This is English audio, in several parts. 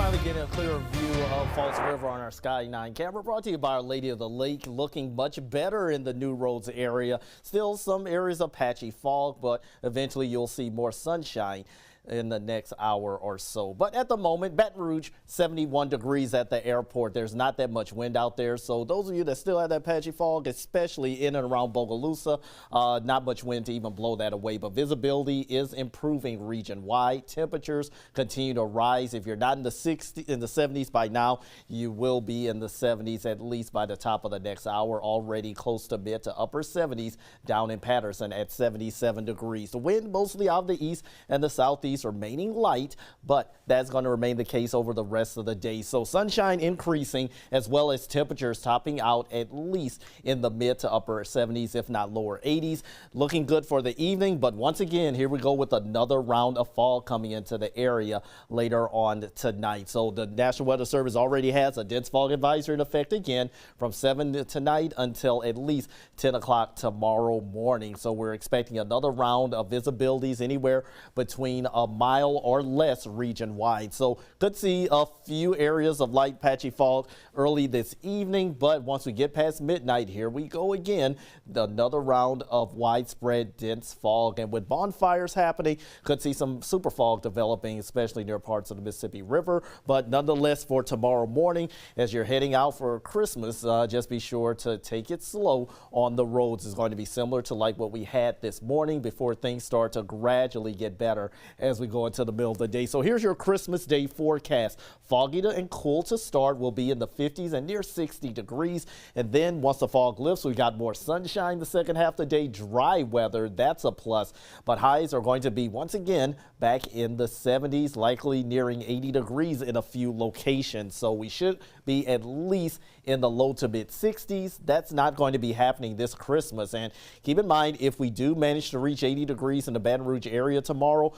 finally getting a clearer view of Falls River on our Sky 9 camera, brought to you by Our Lady of the Lake. Looking much better in the New Roads area. Still some areas of patchy fog, but eventually you'll see more sunshine in the next hour or so. But at the moment, Baton Rouge, 71 degrees at the airport. There's not that much wind out there. So those of you that still have that patchy fog, especially in and around Bogalusa, not much wind to even blow that away. But visibility is improving region-wide. Temperatures continue to rise. If you're not in the 70s by now, you will be in the 70s at least by the top of the next hour. Already close to mid to upper 70s down in Patterson at 77 degrees. The wind mostly out of the east and the southeast, remaining light, but that's going to remain the case over the rest of the day. So sunshine increasing, as well as temperatures topping out at least in the mid to upper 70s, if not lower 80s. Looking good for the evening, but once again, here we go with another round of fog coming into the area later on tonight. So the National Weather Service already has a dense fog advisory in effect again from 7 tonight until at least 10 o'clock tomorrow morning. So we're expecting another round of visibilities anywhere between a mile or less region-wide. So could see a few areas of light patchy fog early this evening, but once we get past midnight, here we go again, another round of widespread dense fog. And with bonfires happening, could see some super fog developing, especially near parts of the Mississippi River. But nonetheless, for tomorrow morning, as you're heading out for Christmas, just be sure to take it slow on the roads. It's going to be similar to like what we had this morning before things start to gradually get better as we go into the middle of the day. So here's your Christmas Day forecast. Foggy and cool to start. Will be in the 50s and near 60 degrees. And then once the fog lifts, we got more sunshine the second half of the day. Dry weather, that's a plus. But highs are going to be once again back in the 70s, likely nearing 80 degrees in a few locations. So we should be at least in the low to mid 60s. That's not going to be happening this Christmas. And keep in mind, if we do manage to reach 80 degrees in the Baton Rouge area tomorrow,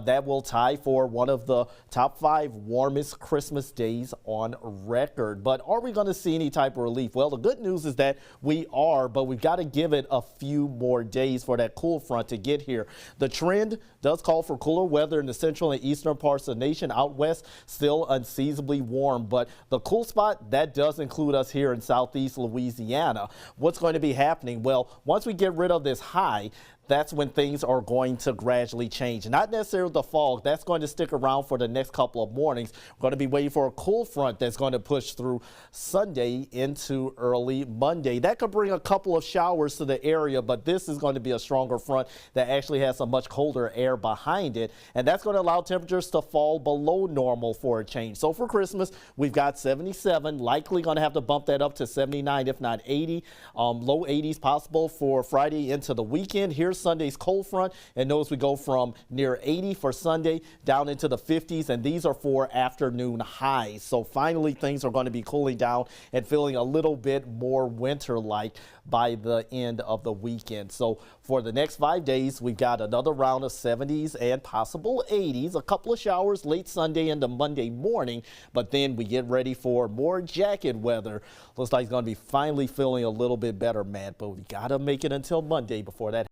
that will tie for one of the top 5 warmest Christmas days on record. But are we going to see any type of relief? Well, the good news is that we are, but we've got to give it a few more days for that cool front to get here. The trend does call for cooler weather in the central and eastern parts of the nation. Out west, still unseasonably warm, but the cool spot, that does include us here in southeast Louisiana. What's going to be happening? Well, once we get rid of this high, that's when things are going to gradually change. Not necessarily the fog. That's going to stick around for the next couple of mornings. We're going to be waiting for a cool front that's going to push through Sunday into early Monday. That could bring a couple of showers to the area, but this is going to be a stronger front that actually has some much colder air behind it, and that's going to allow temperatures to fall below normal for a change. So for Christmas, we've got 77, likely going to have to bump that up to 79, if not 80. Low 80s possible for Friday into the weekend. Here's Sunday's cold front, and notice we go from near 80 for Sunday down into the 50s, and these are for afternoon highs. So finally things are going to be cooling down and feeling a little bit more winter-like by the end of the weekend. So for the next 5 days, we've got another round of 70s and possible 80s, a couple of showers late Sunday into Monday morning, but then we get ready for more jacket weather. Looks like it's going to be finally feeling a little bit better, Matt, but we got to make it until Monday before that